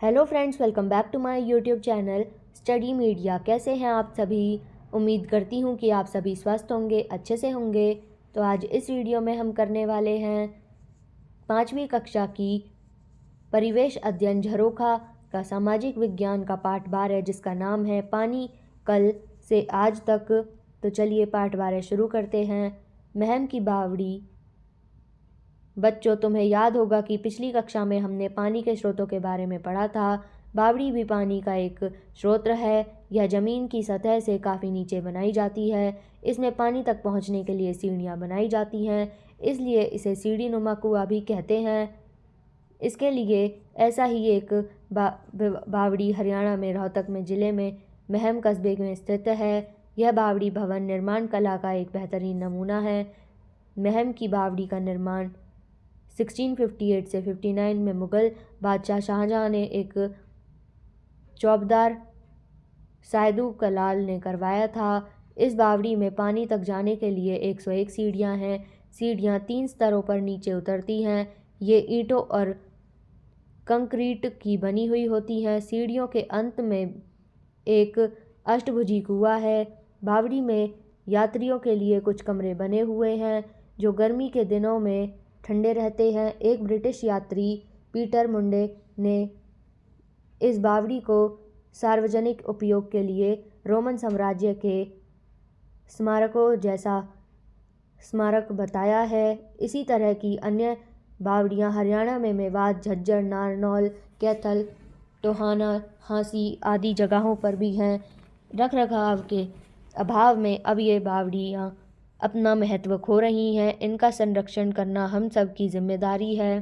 Hello friends, welcome back to my YouTube channel study media. कैसे हैं आप सभी? उम्मीद करती हूँ कि आप सभी स्वस्थ होंगे, अच्छे से होंगे। तो आज इस वीडियो में हम करने वाले हैं 5वीं कक्षा की परिवेश अध्ययन झरोखा का सामाजिक विज्ञान का पाठ 12, जिसका नाम है पानी कल से आज तक। तो चलिए पाठ 12 शुरू करते हैं। महम की बावड़ी। बच्चों, तुम्हें याद होगा कि पिछली कक्षा में हमने पानी के स्रोतों के बारे में पढ़ा था। बावड़ी भी पानी का एक स्रोत है। यह ज़मीन की सतह से काफ़ी नीचे बनाई जाती है। इसमें पानी तक पहुंचने के लिए सीढ़ियां बनाई जाती हैं, इसलिए इसे सीढ़ी नुमा कुआं भी कहते हैं। इसके लिए ऐसा ही एक बावड़ी हरियाणा में रोहतक में ज़िले में महम कस्बे में स्थित है। यह बावड़ी भवन निर्माण कला का एक बेहतरीन नमूना है। महम की बावड़ी का निर्माण 1658 से 59 में मुग़ल बादशाह शाहजहां ने एक चौबदार सायदू कलाल ने करवाया था। इस बावड़ी में पानी तक जाने के लिए 101 सीढ़ियां हैं। सीढ़ियां 3 स्तरों पर नीचे उतरती हैं। ये ईंटों और कंक्रीट की बनी हुई होती हैं। सीढ़ियों के अंत में एक अष्टभुजी कुआं है। बावड़ी में यात्रियों के लिए कुछ कमरे बने हुए हैं जो गर्मी के दिनों में ठंडे रहते हैं। एक ब्रिटिश यात्री पीटर मुंडे ने इस बावड़ी को सार्वजनिक उपयोग के लिए रोमन साम्राज्य के स्मारकों जैसा स्मारक बताया है। इसी तरह की अन्य बावड़ियां हरियाणा में मेवात, झज्जर, नारनौल, कैथल, टोहाना, हांसी आदि जगहों पर भी हैं। रखरखाव के अभाव में अब ये बावड़ियां अपना महत्व खो रही हैं। इनका संरक्षण करना हम सब की जिम्मेदारी है।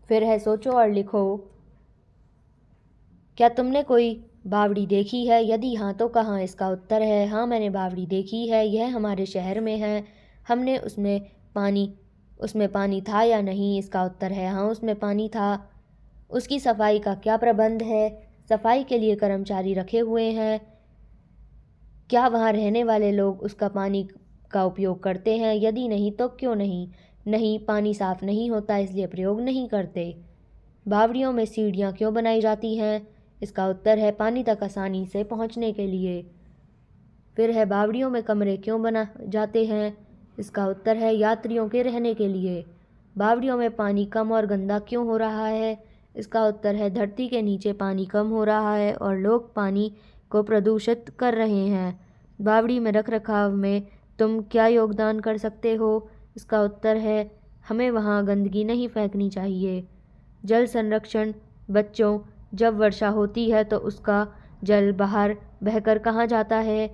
फिर है सोचो और लिखो। क्या तुमने कोई बावड़ी देखी है? यदि हाँ तो कहाँ? इसका उत्तर है हाँ, मैंने बावड़ी देखी है। यह हमारे शहर में है। हमने उसमें पानी था या नहीं? इसका उत्तर है हाँ, उसमें पानी था। उसकी सफाई का क्या प्रबंध है? सफाई के लिए कर्मचारी रखे हुए हैं। क्या वहाँ रहने वाले लोग उसका पानी का उपयोग करते हैं? यदि नहीं तो क्यों नहीं? नहीं, पानी साफ नहीं होता, इसलिए प्रयोग नहीं करते। बावड़ियों में सीढ़ियाँ क्यों बनाई जाती हैं? इसका उत्तर है पानी तक आसानी से पहुँचने के लिए। फिर है बावड़ियों में कमरे क्यों बना जाते हैं? इसका उत्तर है यात्रियों के रहने के लिए। बावड़ियों में पानी कम और गंदा क्यों हो रहा है? इसका उत्तर है धरती के नीचे पानी कम हो रहा है और लोग पानी को प्रदूषित कर रहे हैं। बावड़ी में रखरखाव में तुम क्या योगदान कर सकते हो? इसका उत्तर है हमें वहाँ गंदगी नहीं फेंकनी चाहिए। जल संरक्षण। बच्चों, जब वर्षा होती है तो उसका जल बाहर बहकर कहाँ जाता है?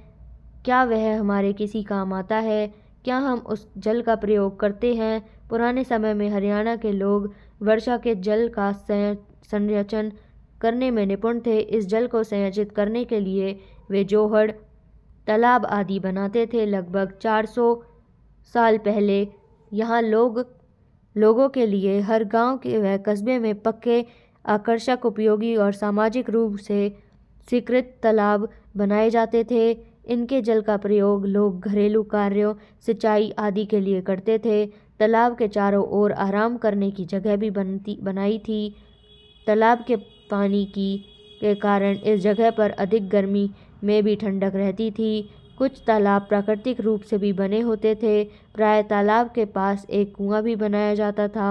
क्या वह हमारे किसी काम आता है? क्या हम उस जल का प्रयोग करते हैं? पुराने समय में हरियाणा के लोग वर्षा के जल का संचयन करने में निपुण थे। इस जल को संचित करने के लिए वे जोहड़, तालाब आदि बनाते थे। लगभग 400 साल पहले यहाँ लोगों के लिए हर गांव के व कस्बे में पक्के, आकर्षक, उपयोगी और सामाजिक रूप से स्वीकृत तालाब बनाए जाते थे। इनके जल का प्रयोग लोग घरेलू कार्यों, सिंचाई आदि के लिए करते थे। तालाब के चारों ओर आराम करने की जगह भी बनाई थी। तालाब के पानी के कारण इस जगह पर अधिक गर्मी में भी ठंडक रहती थी। कुछ तालाब प्राकृतिक रूप से भी बने होते थे। प्राय तालाब के पास एक कुआं भी बनाया जाता था।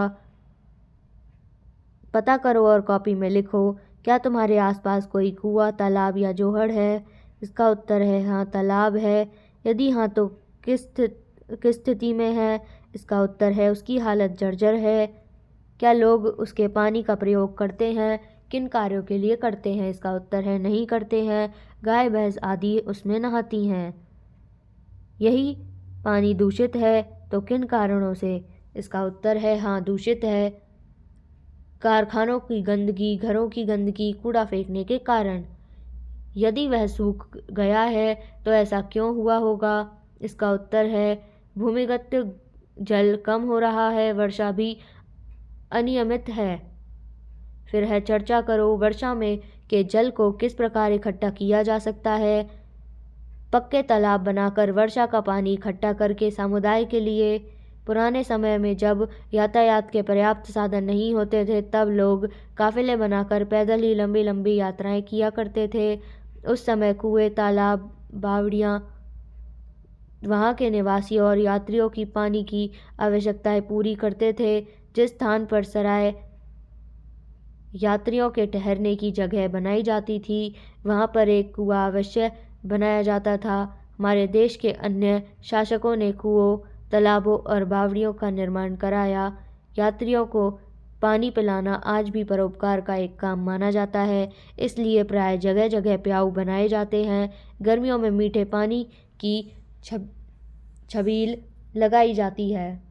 पता करो और कॉपी में लिखो, क्या तुम्हारे आसपास कोई कुआं, तालाब या जोहड़ है? इसका उत्तर है हाँ, तालाब है। यदि हाँ तो किस स्थिति में है? इसका उत्तर है उसकी हालत जर्जर है। क्या लोग उसके पानी का प्रयोग करते हैं? किन कार्यों के लिए करते हैं? इसका उत्तर है नहीं करते हैं। गाय, भैंस आदि उसमें नहाती हैं। यही पानी दूषित है तो किन कारणों से? इसका उत्तर है हाँ, दूषित है। कारखानों की गंदगी, घरों की गंदगी, कूड़ा फेंकने के कारण। यदि वह सूख गया है तो ऐसा क्यों हुआ होगा? इसका उत्तर है भूमिगत जल कम हो रहा है, वर्षा भी अनियमित है। फिर है चर्चा करो। वर्षा में के जल को किस प्रकार इकट्ठा किया जा सकता है? पक्के तालाब बनाकर वर्षा का पानी इकट्ठा करके समुदाय के लिए, पुराने समय में जब यातायात के पर्याप्त साधन नहीं होते थे तब लोग काफिले बनाकर पैदल ही लंबी लंबी यात्राएं किया करते थे। उस समय कुएं, तालाब, बावड़ियाँ वहाँ के निवासी और यात्रियों की पानी की आवश्यकताएं पूरी करते थे। जिस स्थान पर सराय यात्रियों के ठहरने की जगह बनाई जाती थी वहाँ पर एक कुआं अवश्य बनाया जाता था। हमारे देश के अन्य शासकों ने कुओं, तालाबों और बावड़ियों का निर्माण कराया। यात्रियों को पानी पिलाना आज भी परोपकार का एक काम माना जाता है, इसलिए प्राय जगह जगह प्याऊ बनाए जाते हैं। गर्मियों में मीठे पानी की छबील लगाई जाती है।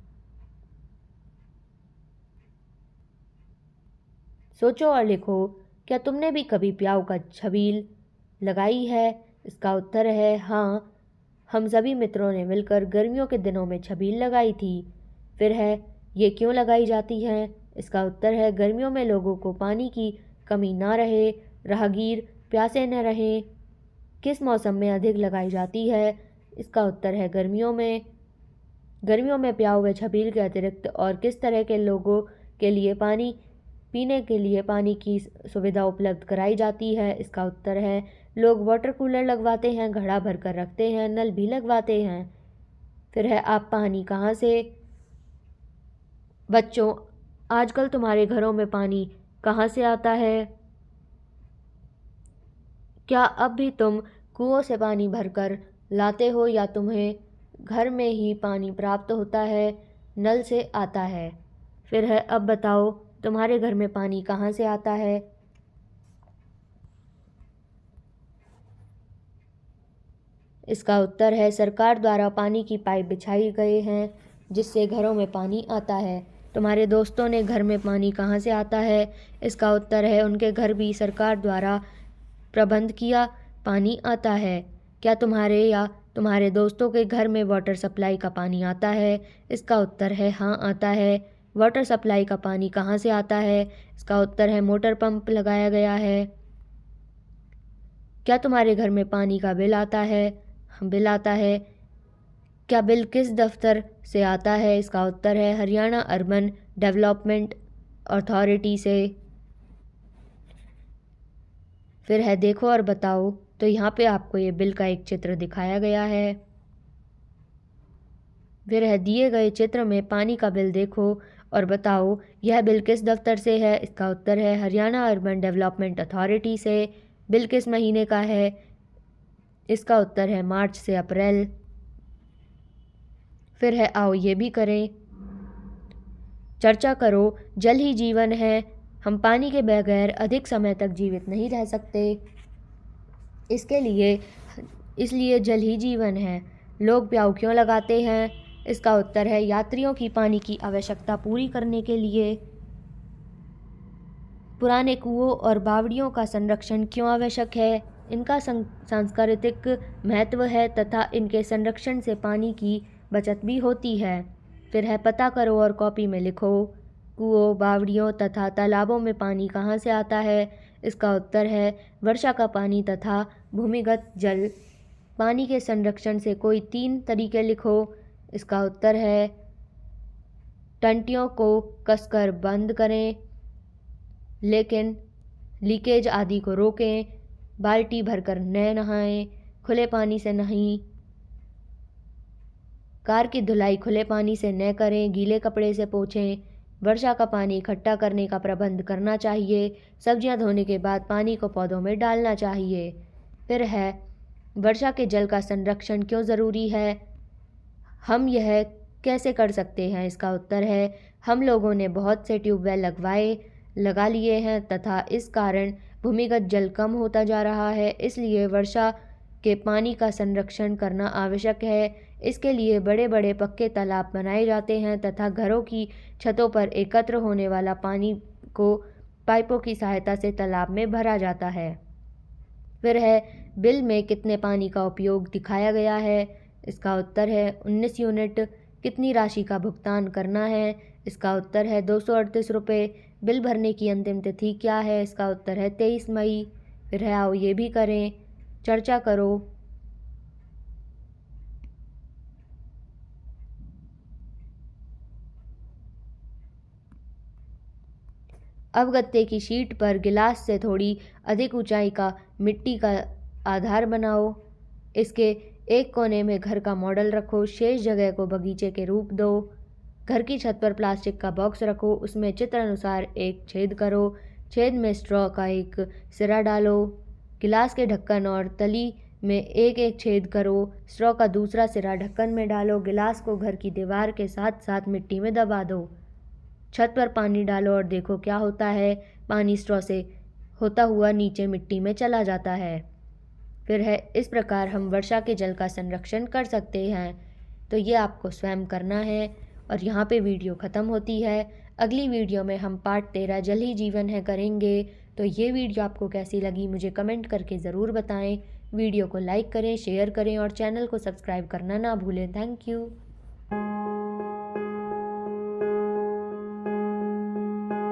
सोचो और लिखो, क्या तुमने भी कभी प्याऊ का छबील लगाई है? इसका उत्तर है हाँ। हम सभी मित्रों ने मिलकर गर्मियों के दिनों में छबील लगाई थी। फिर है, ये क्यों लगाई जाती है? इसका उत्तर है गर्मियों में लोगों को पानी की कमी ना रहे, राहगीर प्यासे न रहें। किस मौसम में अधिक लगाई जाती है? इसका उत्तर है गर्मियों में। गर्मियों में प्याऊ व छबील के अतिरिक्त और किस तरह के लोगों के लिए पीने के लिए पानी की सुविधा उपलब्ध कराई जाती है? इसका उत्तर है लोग वाटर कूलर लगवाते हैं, घड़ा भर कर रखते हैं, नल भी लगवाते हैं। फिर है, आप पानी कहाँ से? बच्चों, आजकल तुम्हारे घरों में पानी कहाँ से आता है? क्या अब भी तुम कुओं से पानी भरकर लाते हो या तुम्हें घर में ही पानी प्राप्त होता है, नल से आता है? फिर है, अब बताओ तुम्हारे घर में पानी कहाँ से आता है? इसका उत्तर है सरकार द्वारा पानी की पाइप बिछाई गए हैं जिससे घरों में पानी आता है। तुम्हारे दोस्तों ने घर में पानी कहाँ से आता है? इसका उत्तर है उनके घर भी सरकार द्वारा प्रबंध किया पानी आता है। क्या तुम्हारे या तुम्हारे दोस्तों के घर में वाटर सप्लाई का पानी आता है? इसका उत्तर है हाँ, आता है। वाटर सप्लाई का पानी कहाँ से आता है? इसका उत्तर है मोटर पंप लगाया गया है। क्या तुम्हारे घर में पानी का बिल आता है? बिल आता है। क्या बिल किस दफ्तर से आता है? इसका उत्तर है हरियाणा अर्बन डेवलपमेंट अथॉरिटी से। फिर है, देखो और बताओ। तो यहाँ पे आपको ये बिल का एक चित्र दिखाया गया है। फिर है, दिए गए चित्र में पानी का बिल देखो और बताओ यह बिल किस दफ्तर से है? इसका उत्तर है हरियाणा अर्बन डेवलपमेंट अथॉरिटी से। बिल किस महीने का है? इसका उत्तर है मार्च से अप्रैल। फिर है, आओ ये भी करें। चर्चा करो, जल ही जीवन है। हम पानी के बगैर अधिक समय तक जीवित नहीं रह सकते। इसलिए जल ही जीवन है। लोग प्याऊ क्यों लगाते हैं? इसका उत्तर है यात्रियों की पानी की आवश्यकता पूरी करने के लिए। पुराने कुओं और बावड़ियों का संरक्षण क्यों आवश्यक है? इनका सांस्कृतिक महत्व है तथा इनके संरक्षण से पानी की बचत भी होती है। फिर है, पता करो और कॉपी में लिखो। कुओं, बावड़ियों तथा तालाबों में पानी कहाँ से आता है? इसका उत्तर है वर्षा का पानी तथा भूमिगत जल। पानी के संरक्षण से कोई 3 तरीके लिखो। इसका उत्तर है टंटियों को कसकर बंद करें, लेकिन लीकेज आदि को रोकें, बाल्टी भरकर न नहाएं, खुले पानी से नहीं, कार की धुलाई खुले पानी से न करें, गीले कपड़े से पोंछें, वर्षा का पानी इकट्ठा करने का प्रबंध करना चाहिए, सब्जियां धोने के बाद पानी को पौधों में डालना चाहिए। फिर है, वर्षा के जल का संरक्षण क्यों ज़रूरी है? हम यह कैसे कर सकते हैं? इसका उत्तर है हम लोगों ने बहुत से ट्यूबवेल लगा लिए हैं तथा इस कारण भूमिगत जल कम होता जा रहा है, इसलिए वर्षा के पानी का संरक्षण करना आवश्यक है। इसके लिए बड़े बड़े पक्के तालाब बनाए जाते हैं तथा घरों की छतों पर एकत्र होने वाला पानी को पाइपों की सहायता से तालाब में भरा जाता है। फिर है, बिल में कितने पानी का उपयोग दिखाया गया है? इसका उत्तर है 19 यूनिट। कितनी राशि का भुगतान करना है? इसका उत्तर है 238 रुपये। बिल भरने की अंतिम तिथि क्या है? इसका उत्तर है 23 मई। फिर है, आओ ये भी करें। चर्चा करो। अब गत्ते की शीट पर गिलास से थोड़ी अधिक ऊंचाई का मिट्टी का आधार बनाओ। इसके एक कोने में घर का मॉडल रखो, शेष जगह को बगीचे के रूप दो। घर की छत पर प्लास्टिक का बॉक्स रखो, उसमें चित्र अनुसार एक छेद करो। छेद में स्ट्रॉ का एक सिरा डालो। गिलास के ढक्कन और तली में एक एक छेद करो। स्ट्रॉ का दूसरा सिरा ढक्कन में डालो। गिलास को घर की दीवार के साथ साथ मिट्टी में दबा दो। छत पर पानी डालो और देखो क्या होता है। पानी स्ट्रॉ से होता हुआ नीचे मिट्टी में चला जाता है। फिर है इस प्रकार हम वर्षा के जल का संरक्षण कर सकते हैं। तो ये आपको स्वयं करना है। और यहाँ पे वीडियो ख़त्म होती है। अगली वीडियो में हम पार्ट 13 जल ही जीवन है करेंगे। तो ये वीडियो आपको कैसी लगी मुझे कमेंट करके ज़रूर बताएं। वीडियो को लाइक करें, शेयर करें और चैनल को सब्सक्राइब करना ना भूलें। Thank you.